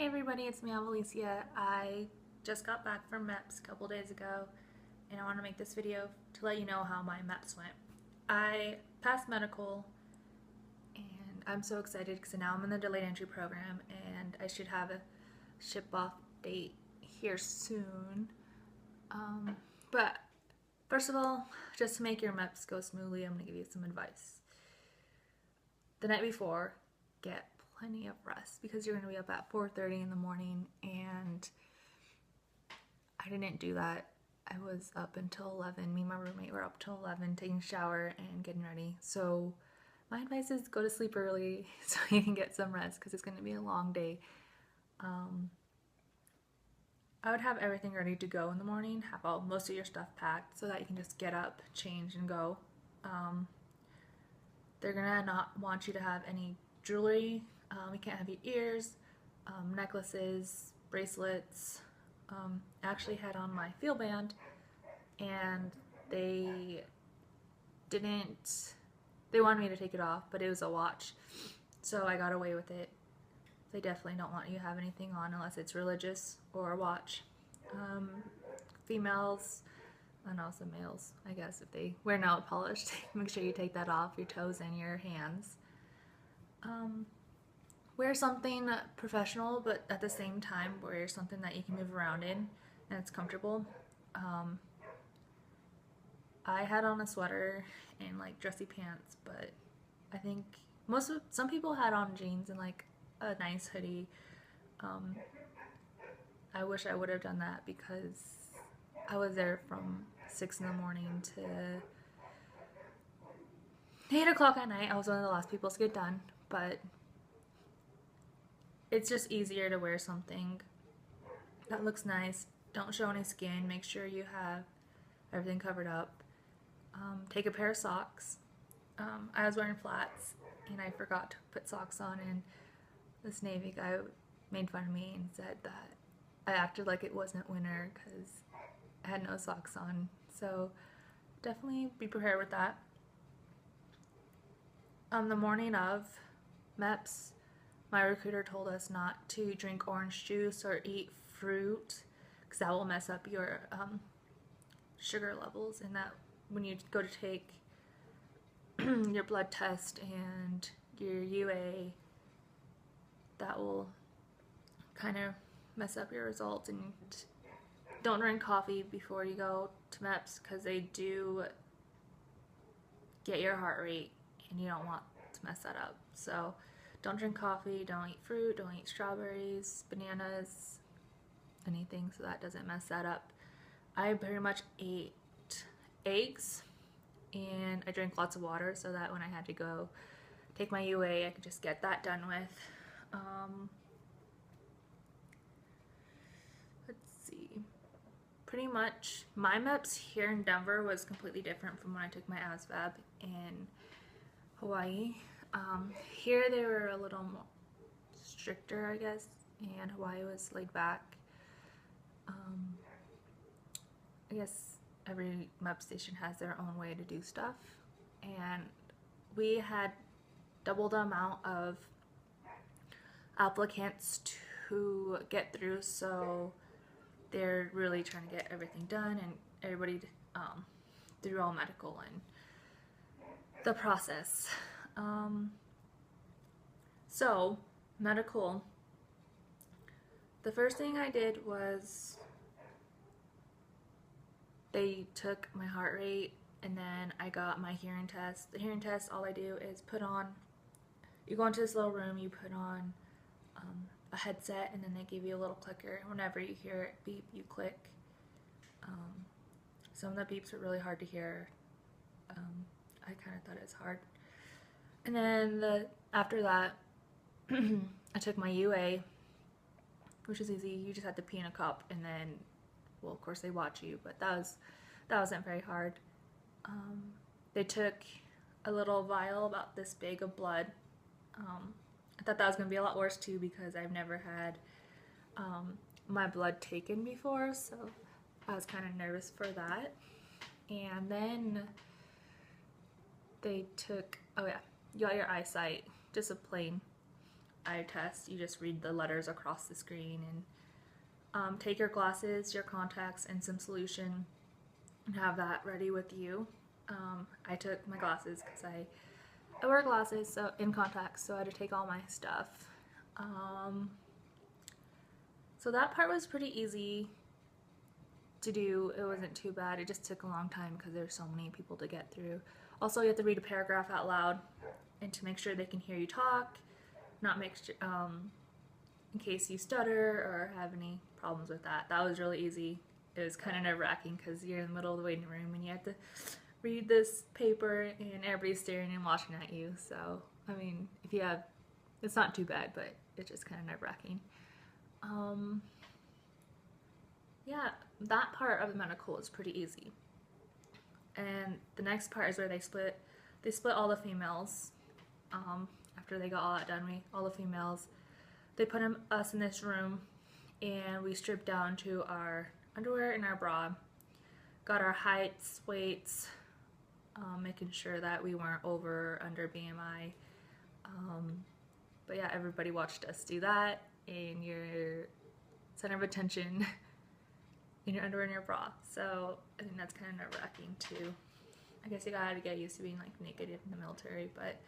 Hey everybody, it's me, Alicia. I just got back from MEPS a couple days ago, and I want to make this video to let you know how my MEPS went. I passed medical, and I'm so excited because now I'm in the delayed entry program, and I should have a ship-off date here soon. But first of all, just to make your MEPS go smoothly, I'm going to give you some advice. The night before, get plenty of rest because you're going to be up at 4:30 in the morning, and I didn't do that. I was up until 11. Me and my roommate were up till 11 taking a shower and getting ready. So my advice is go to sleep early so you can get some rest because it's going to be a long day. I would have everything ready to go in the morning, have most of your stuff packed so that you can just get up, change, and go. They're gonna not want you to have any jewelry. You can't have your ears, necklaces, bracelets. I actually had on my field band, and they wanted me to take it off, but it was a watch, so I got away with it. They definitely don't want you to have anything on unless it's religious or a watch. Females, and also males, I guess, if they wear nail polish, make sure you take that off your toes and your hands. Wear something professional, but at the same time wear something that you can move around in and it's comfortable. I had on a sweater and like dressy pants, but I think some people had on jeans and like a nice hoodie. I wish I would have done that because I was there from 6 in the morning to 8 o'clock at night. I was one of the last people to get done, but it's just easier to wear something that looks nice. Don't show any skin. Make sure you have everything covered up. Take a pair of socks. I was wearing flats and I forgot to put socks on, and this Navy guy made fun of me and said that I acted like it wasn't winter because I had no socks on. So definitely be prepared with that. The morning of MEPS, my recruiter told us not to drink orange juice or eat fruit because that will mess up your sugar levels, and that when you go to take your blood test and your UA, that will kind of mess up your results. And don't drink coffee before you go to MEPS because they do get your heart rate and you don't want to mess that up. So don't drink coffee, don't eat fruit, don't eat strawberries, bananas, anything, so that doesn't mess that up. I pretty much ate eggs and I drank lots of water so that when I had to go take my UA, I could just get that done with. Let's see. Pretty much my MEPS here in Denver was completely different from when I took my ASVAB in Hawaii. Here they were a little more stricter, I guess, and Hawaii was laid back. I guess every MEPS station has their own way to do stuff, and we had double the amount of applicants to get through, so they're really trying to get everything done and everybody through all medical and the process. So medical, the first thing I did was they took my heart rate, and then I got my hearing test. The hearing test, all I do is you go into this little room, you put on a headset, and then they give you a little clicker. Whenever you hear it beep, you click. Some of the beeps are really hard to hear. I kind of thought it was hard. And then after that, I took my UA, which is easy. You just have to pee in a cup, and then, well, of course they watch you, but that wasn't very hard. They took a little vial about this big of blood. I thought that was going to be a lot worse too because I've never had my blood taken before, so I was kind of nervous for that. And then they took, oh yeah, you got your Eyesight, just a plain eye test. You just read the letters across the screen, and take your glasses, your contacts, and some solution, and have that ready with you. I took my glasses because I wear glasses, so in contacts, so I had to take all my stuff. So that part was pretty easy to do. It wasn't too bad. It just took a long time because there's so many people to get through. Also, you have to read a paragraph out loud, and to make sure they can hear you talk, not make sure, in case you stutter or have any problems with that. That was really easy. It was kind of nerve-wracking because you're in the middle of the waiting room and you have to read this paper and everybody's staring and watching at you. So, I mean, if you have, it's not too bad, but it's just kind of nerve-wracking. Yeah, that part of the medical is pretty easy. And the next part is where they split all the females. After they got all that done, all the females, they put us in this room, and we stripped down to our underwear and our bra, got our heights, weights, making sure that we weren't over or under BMI. But yeah, everybody watched us do that, and your center of attention in your underwear and your bra. So I think that's kind of nerve-wracking too. I guess you gotta get used to being like naked in the military, but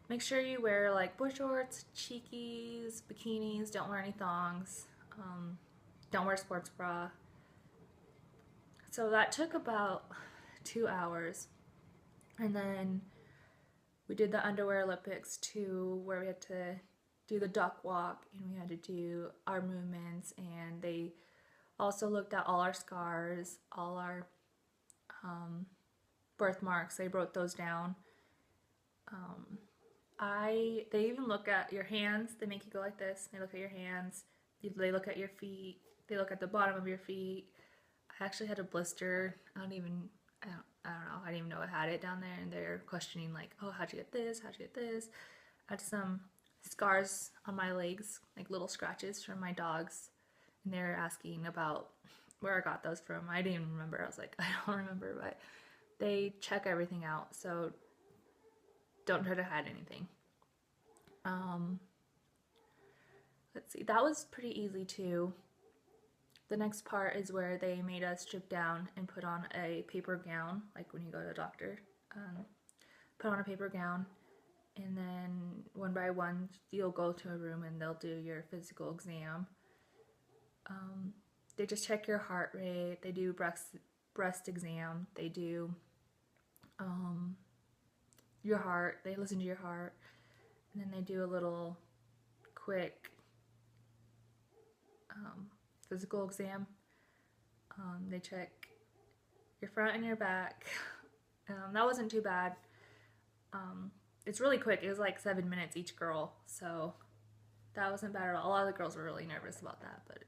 make sure you wear like boy shorts, cheekies, bikinis, don't wear any thongs, don't wear a sports bra. So that took about 2 hours, and then we did the underwear Olympics too, where we had to do the duck walk and we had to do our movements, and they also looked at all our scars, all our birthmarks. They wrote those down. They even look at your hands. They make you go like this. They look at your hands. They look at your feet. They look at the bottom of your feet. I actually had a blister. I don't know. I didn't even know I had it down there, and they're questioning like, oh, how'd you get this? How'd you get this? I had some scars on my legs, like little scratches from my dogs, and they're asking about where I got those from. I didn't even remember. I was like, I don't remember, but they check everything out, so don't try to hide anything. Let's see, that was pretty easy too. The next part is where they made us strip down and put on a paper gown, like when you go to the doctor. Put on a paper gown, and then one by one you'll go to a room and they'll do your physical exam. They just check your heart rate. They do breast exam. They do your heart. They listen to your heart, and then they do a little quick physical exam. They check your front and your back. That wasn't too bad. It's really quick. It was like 7 minutes each girl, so that wasn't bad at all. A lot of the girls were really nervous about that, but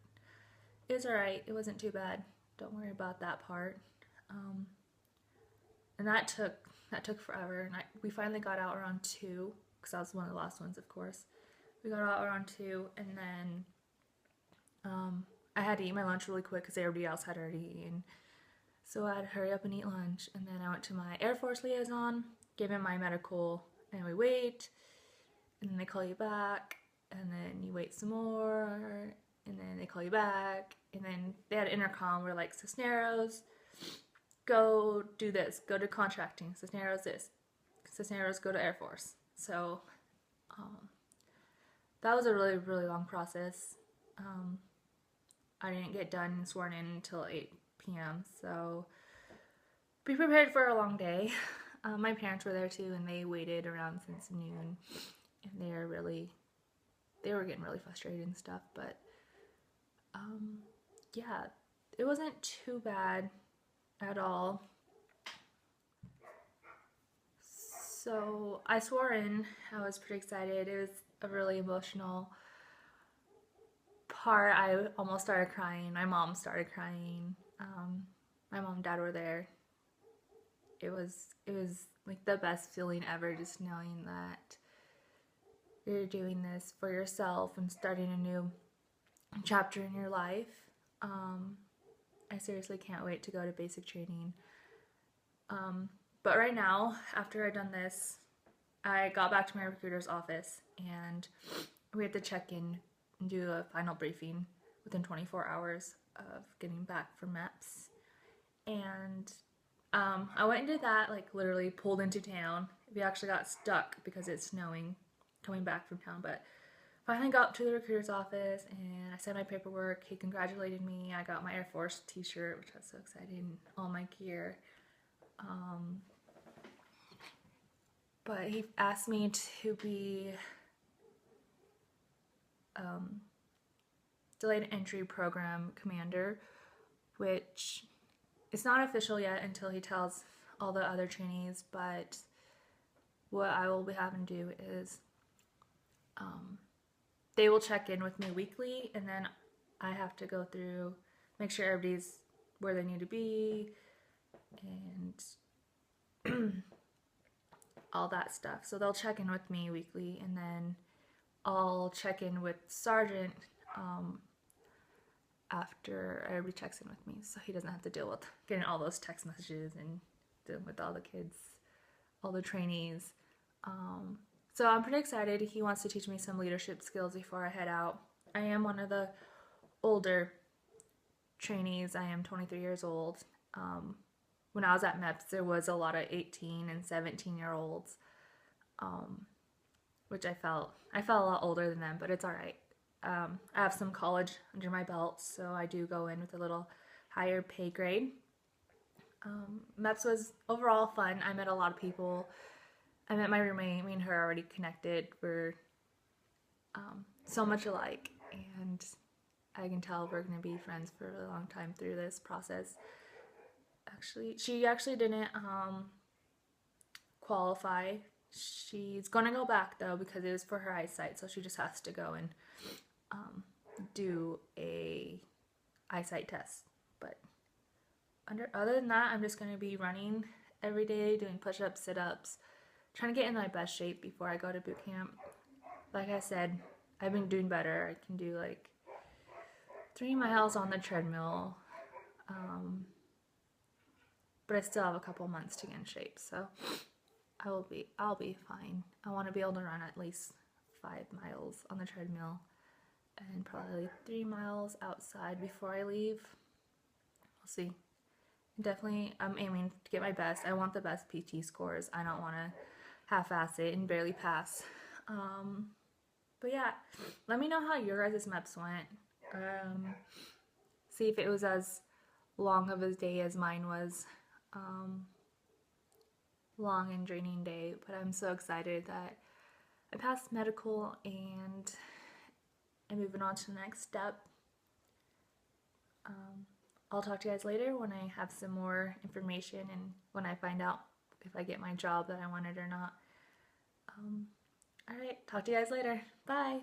it was alright. It wasn't too bad. Don't worry about that part. And that took forever. And we finally got out around 2, because that was one of the last ones, of course. We got out around 2, and then I had to eat my lunch really quick because everybody else had already eaten. So I had to hurry up and eat lunch, and then I went to my Air Force liaison, gave him my medical, and we wait, and then they call you back, and then you wait some more, and then they call you back, and then they had an intercom where like, Cisneros, go do this, go to contracting, Cisneros this, Cisneros go to Air Force. So that was a really, really long process. I didn't get done and sworn in until 8 p.m. So be prepared for a long day. My parents were there too, and they waited around since noon, and they were getting really frustrated and stuff, but yeah, it wasn't too bad at all. So I swore in. I was pretty excited. It was a really emotional part. I almost started crying. My mom started crying. My mom and dad were there. It was like the best feeling ever, just knowing that you're doing this for yourself and starting a new chapter in your life. I seriously can't wait to go to basic training. But right now, after I've done this, I got back to my recruiter's office, and we had to check in and do a final briefing within 24 hours of getting back from MEPS. And I went into that, like literally pulled into town. We actually got stuck because it's snowing coming back from town, but finally got up to the recruiter's office and I sent my paperwork. He congratulated me. I got my Air Force t-shirt, which I was so excited, and all my gear. But he asked me to be delayed entry program commander, which is not official yet until he tells all the other trainees, but what I will be having to do is they will check in with me weekly, and then I have to go through, make sure everybody's where they need to be, and all that stuff. So they'll check in with me weekly, and then I'll check in with Sergeant after everybody checks in with me, so he doesn't have to deal with getting all those text messages and dealing with all the kids, all the trainees. So I'm pretty excited. He wants to teach me some leadership skills before I head out. I am one of the older trainees. I am 23 years old. When I was at MEPS, there was a lot of 18 and 17-year-olds, which I felt a lot older than them, but it's all right. I have some college under my belt, so I do go in with a little higher pay grade. MEPS was overall fun. I met a lot of people. I met my roommate. Me and her already connected. We're so much alike, and I can tell we're going to be friends for a long time through this process. She actually didn't qualify. She's going to go back, though, because it was for her eyesight, so she just has to go and do a eyesight test. But other than that, I'm just going to be running every day, doing push-ups, sit-ups, trying to get in my best shape before I go to boot camp. Like I said, I've been doing better. I can do like 3 miles on the treadmill, but I still have a couple months to get in shape, so I'll be fine. I want to be able to run at least 5 miles on the treadmill and probably 3 miles outside before I leave. We'll see. Definitely, I'm aiming to get my best. I want the best PT scores. I don't want to half-ass it and barely pass. But yeah, let me know how your guys' MEPS went. See if it was as long of a day as mine was. Long and draining day, but I'm so excited that I passed medical and I'm moving on to the next step. I'll talk to you guys later when I have some more information and when I find out if I get my job that I wanted or not. Alright, talk to you guys later. Bye!